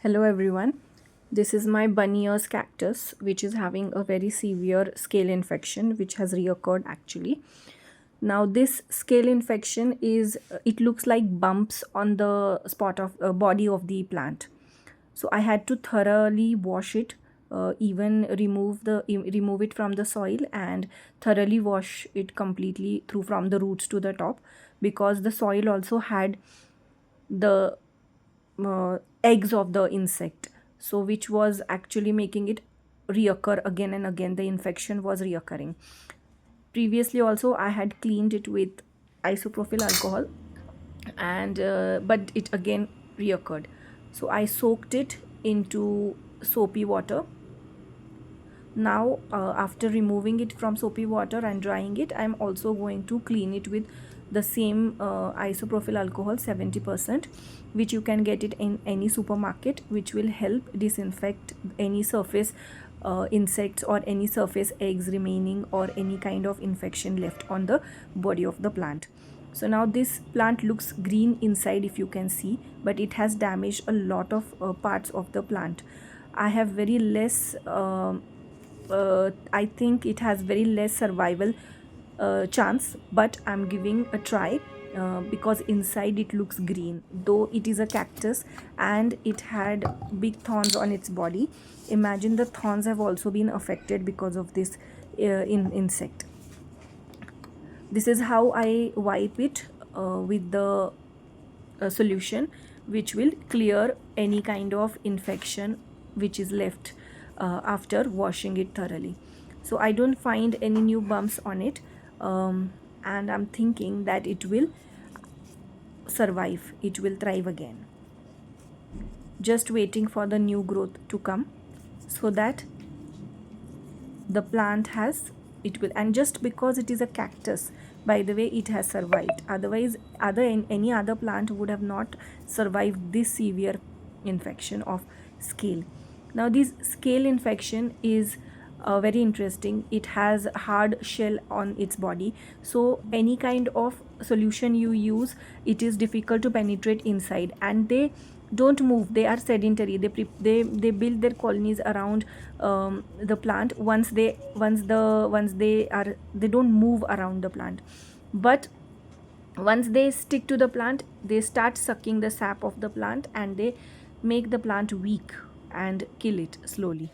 Hello everyone, this is my bunny ears cactus which is having a very severe scale infection which has reoccurred actually. Now this scale infection it looks like bumps on the spot of body of the plant. So I had to thoroughly wash it, even remove it from the soil and thoroughly wash it completely through from the roots to the top, because the soil also had the eggs of the insect, so which was actually making it reoccur again and again. The infection was reoccurring. Previously also I had cleaned it with isopropyl alcohol, and but it again reoccurred. So I soaked it into soapy water. Now after removing it from soapy water and drying it, I'm also going to clean it with the same isopropyl alcohol 70%, which you can get it in any supermarket, which will help disinfect any surface insects or any surface eggs remaining or any kind of infection left on the body of the plant. So now this plant looks green inside, if you can see, but it has damaged a lot of parts of the plant. I have very less I think it has very less survival chance, but I'm giving a try because inside it looks green, though it is a cactus and it had big thorns on its body. Imagine the thorns have also been affected because of this insect. This is how I wipe it with the solution, which will clear any kind of infection which is left after washing it thoroughly. So I don't find any new bumps on it, and I'm thinking that it will survive, it will thrive again. Just waiting for the new growth to come so that the plant has it will. And just because it is a cactus, by the way, it has survived. Otherwise any other plant would have not survived this severe infection of scale. Now this scale infection is very interesting. It has hard shell on its body, so any kind of solution you use, it is difficult to penetrate inside, and they don't move. They are sedentary. They build their colonies around the plant. They don't move around the plant, but once they stick to the plant, they start sucking the sap of the plant and they make the plant weak and kill it slowly.